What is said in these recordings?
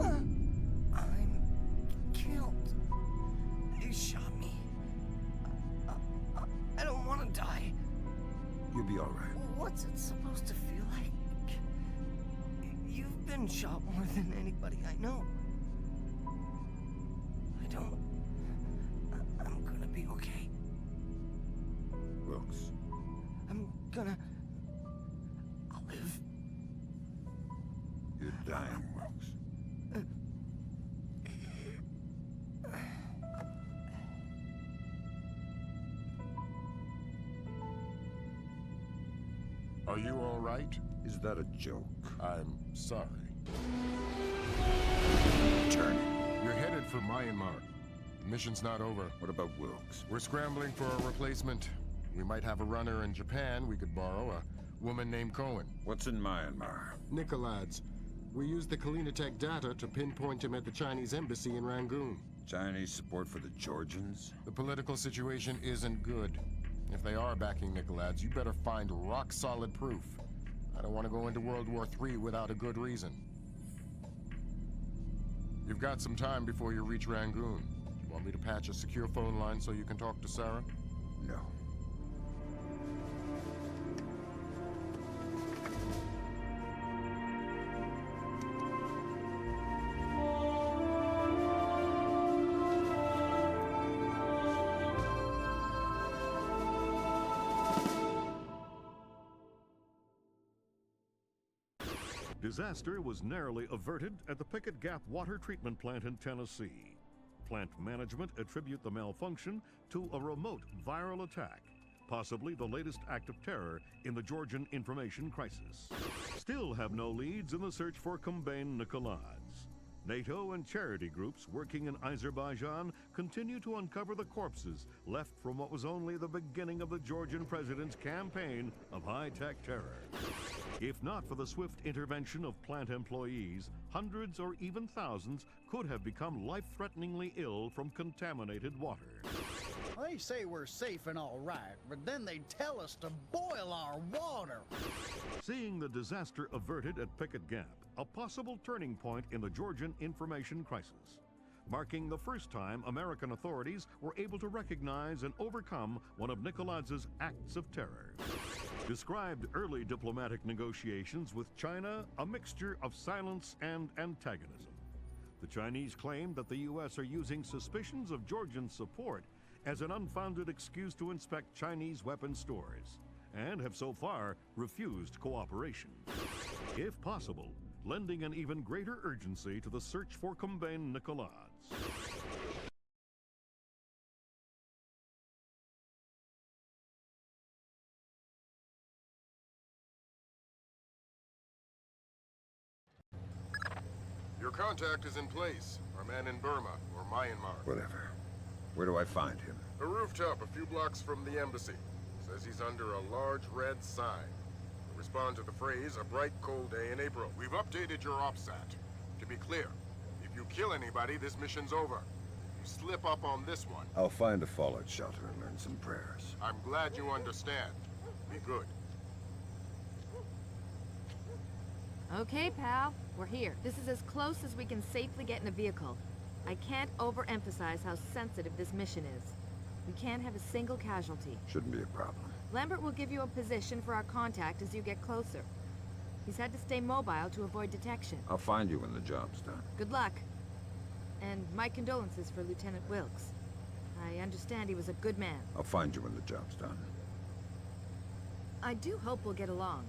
I'm killed. You shot me. I don't want to die. You'll be all right. What's it supposed to feel like? You've been shot more than anybody I know. I'm gonna be okay. Wilkes. I'll live. You're dying, Wilkes. Are you all right? Is that a joke? I'm sorry. Turn. You're headed for Myanmar. The mission's not over. What about Wilkes? We're scrambling for a replacement. We might have a runner in Japan we could borrow, a woman named Cohen. What's in Myanmar? Nikolads. We used the Kalinatech data to pinpoint him at the Chinese embassy in Rangoon. Chinese support for the Georgians? The political situation isn't good. If they are backing Nikolads, you better find rock-solid proof. I don't want to go into World War III without a good reason. You've got some time before you reach Rangoon. You want me to patch a secure phone line so you can talk to Sarah? No. Disaster was narrowly averted at the Pickett Gap Water Treatment Plant in Tennessee. Plant management attribute the malfunction to a remote viral attack, possibly the latest act of terror in the Georgian information crisis. Still have no leads in the search for Combane Nikolads. NATO and charity groups working in Azerbaijan continue to uncover the corpses left from what was only the beginning of the Georgian president's campaign of high-tech terror. If not for the swift intervention of plant employees, hundreds or even thousands could have become life-threateningly ill from contaminated water. They say we're safe and all right, but then they tell us to boil our water. Seeing the disaster averted at Pickett Gap, a possible turning point in the Georgian information crisis, marking the first time American authorities were able to recognize and overcome one of Nikolads' acts of terror. Described early diplomatic negotiations with China a mixture of silence and antagonism. The Chinese claim that the U.S. are using suspicions of Georgian support as an unfounded excuse to inspect Chinese weapons stores, and have so far refused cooperation. If possible, lending an even greater urgency to the search for Combane Nikolads. Your contact is in place. Our man in Burma, or Myanmar. Whatever. Where do I find him? A rooftop a few blocks from the embassy. Says he's under a large red sign. Respond to the phrase, a bright cold day in April. We've updated your OPSAT. To be clear, if you kill anybody, this mission's over. If you slip up on this one... I'll find a fallout shelter and learn some prayers. I'm glad you understand. Be good. Okay, pal. We're here. This is as close as we can safely get in a vehicle. I can't overemphasize how sensitive this mission is. We can't have a single casualty. Shouldn't be a problem. Lambert will give you a position for our contact as you get closer. He's had to stay mobile to avoid detection. I'll find you when the job's done. Good luck. And my condolences for Lieutenant Wilkes. I understand he was a good man. I'll find you when the job's done. I do hope we'll get along.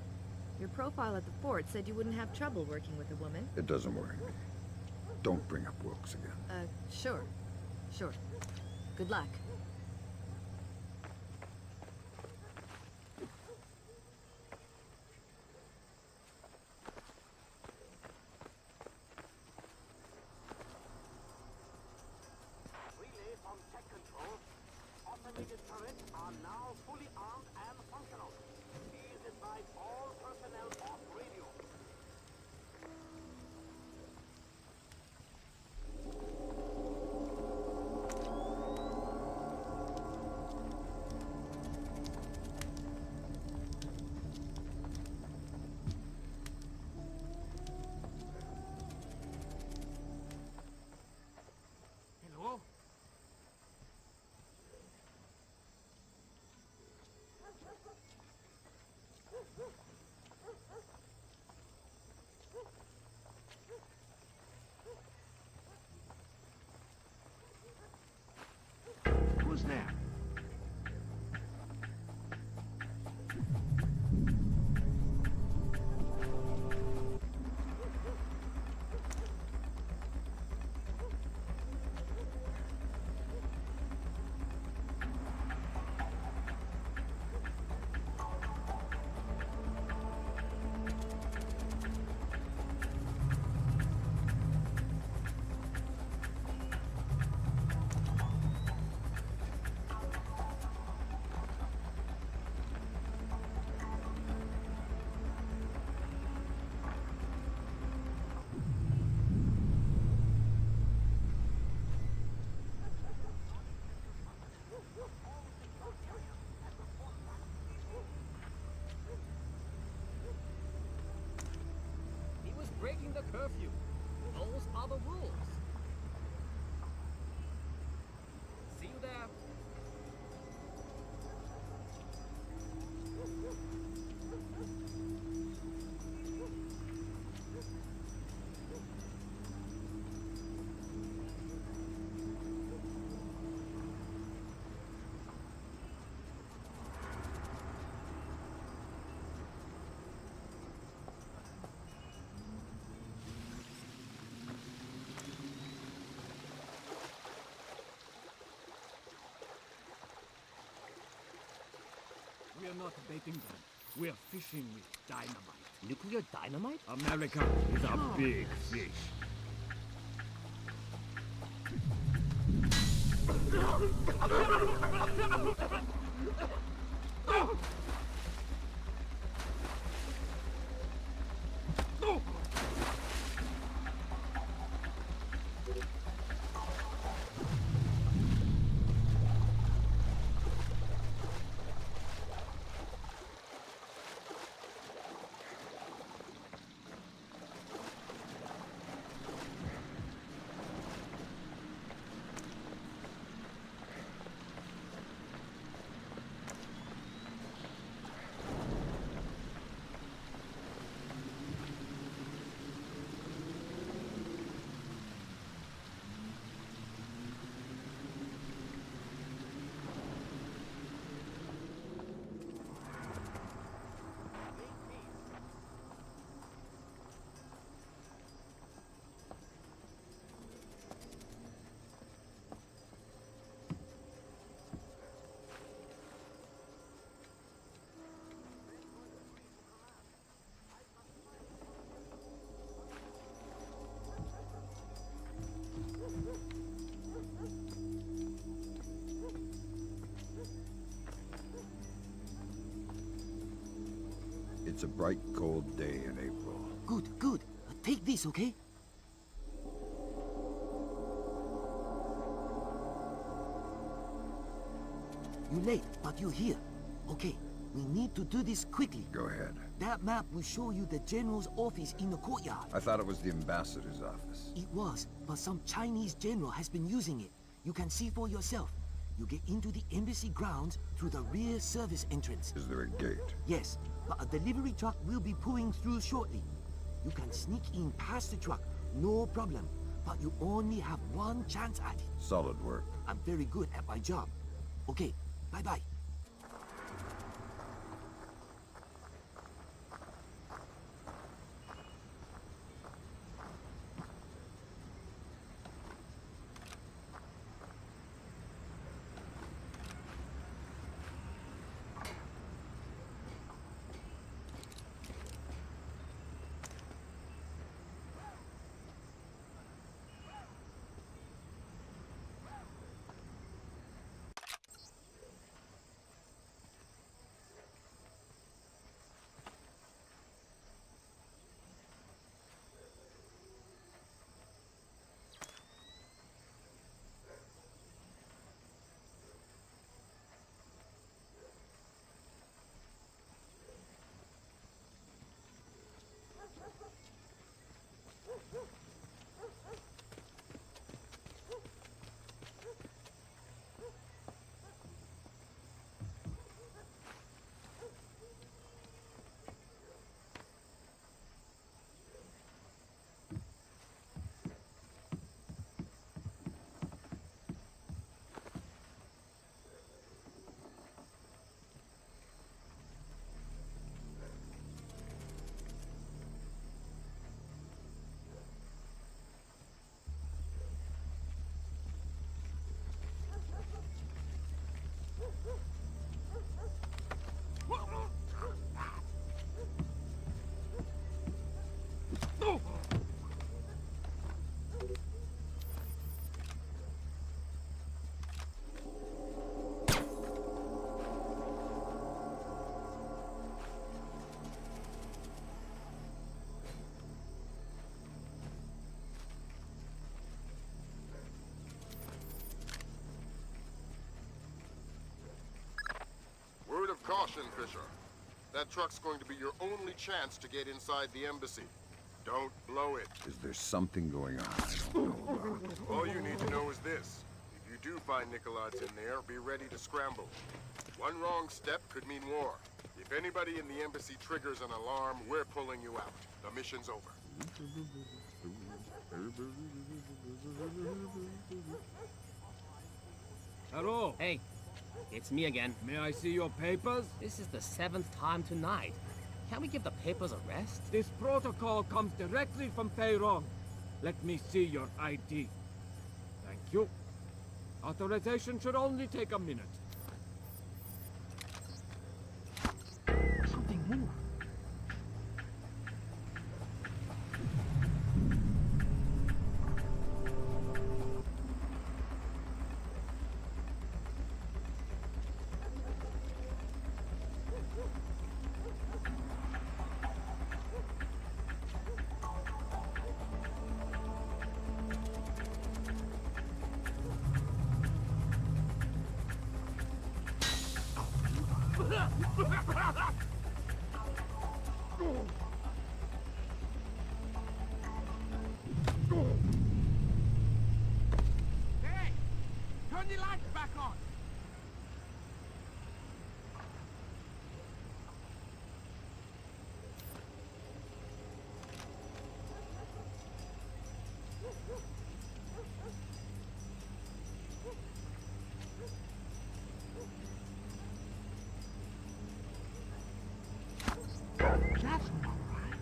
Your profile at the fort said you wouldn't have trouble working with a woman. It doesn't worry me. Don't bring up Wilkes again. Sure. Sure. Good luck. Relay from tech control. Automated turrets are now fully armed and functional. Please advise all personnel off radio. curfew. Those are the rules. See you there. We're not baiting them. We're fishing with dynamite. Nuclear dynamite? America is a big fish. It's a bright, cold day in April. Good, good. Take this, okay? You're late, but you're here. Okay, we need to do this quickly. Go ahead. That map will show you the general's office in the courtyard. I thought it was the ambassador's office. It was, but some Chinese general has been using it. You can see for yourself. You get into the embassy grounds through the rear service entrance. Is there a gate? Yes, but a delivery truck will be pulling through shortly. You can sneak in past the truck, no problem. But you only have one chance at it. Solid work. I'm very good at my job. Okay, bye-bye. Word of caution, Fisher. That truck's going to be your only chance to get inside the embassy. Don't blow it. Is there something going on I don't know about? All you need to know is this. If you do find Nicolaides in there, be ready to scramble. One wrong step could mean war. If anybody in the embassy triggers an alarm, we're pulling you out. The mission's over. Hello. Hey, it's me again. May I see your papers? This is the 7th time tonight. Can't we give the papers a rest? This protocol comes directly from Peyron. Let me see your ID. Thank you. Authorization should only take a minute. Something moved. Hey! Turn the lights back on! That's not right.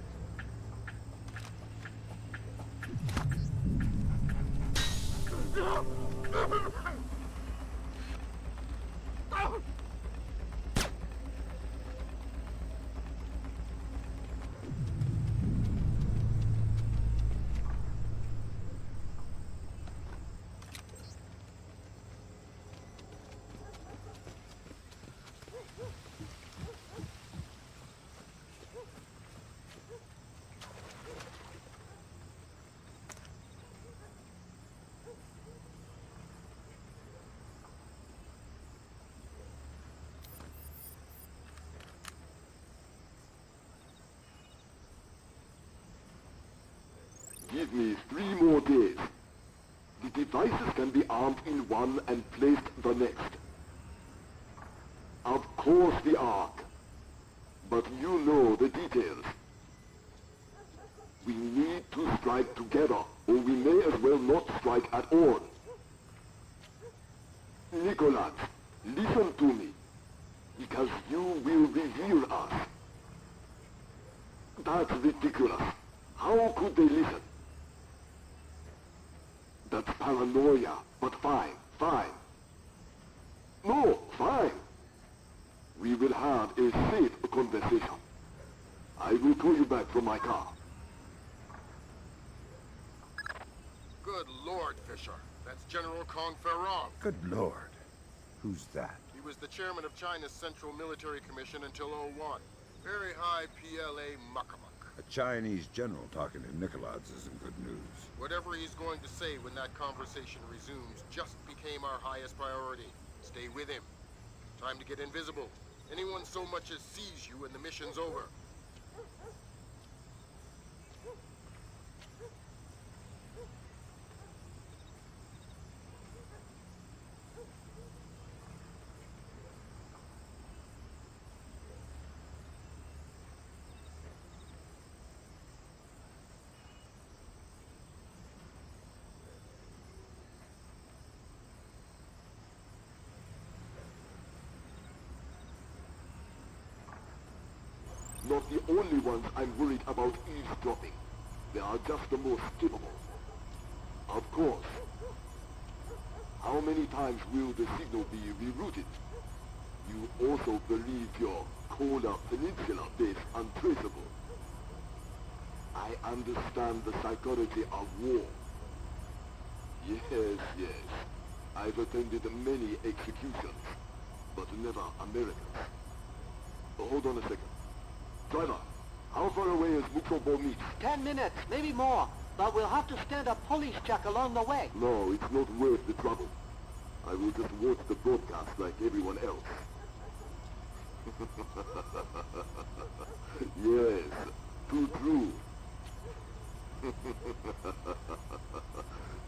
Give me 3 more days. The devices can be armed in one and placed the next. Of course the Ark. But you know the details. We need to strike together, or we may as well not strike at all. Nicholas, listen to me, because you will reveal us. That's ridiculous. How could they listen? That's paranoia, but fine, fine. No, fine. We will have a safe conversation. I will call you back from my car. Good Lord, Fisher. That's General Kong Ferrong. Good Lord. Who's that? He was the chairman of China's Central Military Commission until '01. Very high PLA muckamuck. A Chinese general talking to Nicolaides isn't good news. Whatever he's going to say when that conversation resumes just became our highest priority. Stay with him. Time to get invisible. Anyone so much as sees you and the mission's over. Not the only ones I'm worried about eavesdropping. They are just the most capable. Of course. How many times will the signal be rerouted? You also believe your Kola Peninsula base untraceable. I understand the psychology of war. Yes, yes. I've attended many executions, but never Americans. Hold on a second. Driver, how far away is Mukrobo Meet? 10 minutes, maybe more. But we'll have to stand a police check along the way. No, it's not worth the trouble. I will just watch the broadcast like everyone else. Yes, too true.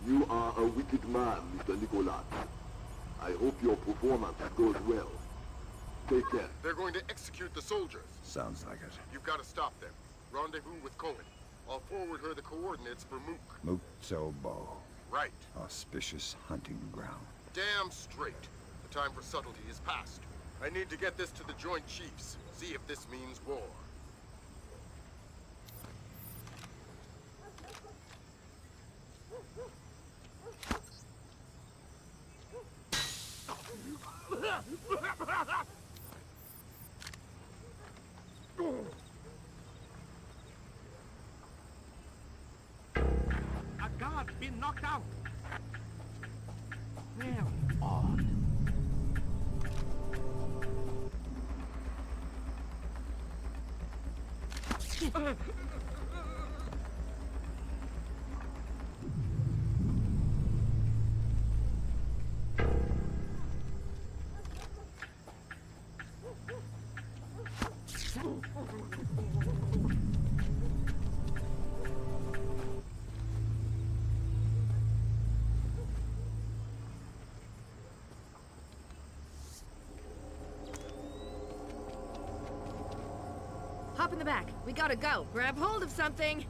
You are a wicked man, Mr. Nicholas. I hope your performance goes well. Take care. They're going to execute the soldiers. Sounds like it. You've got to stop them. Rendezvous with Cohen. I'll forward her the coordinates for Mook. Mukzobo. Right. Auspicious hunting ground. Damn straight. The time for subtlety is past. I need to get this to the Joint Chiefs. See if this means war. A guard been knocked out. Very odd. Hop in the back. We gotta go. Grab hold of something.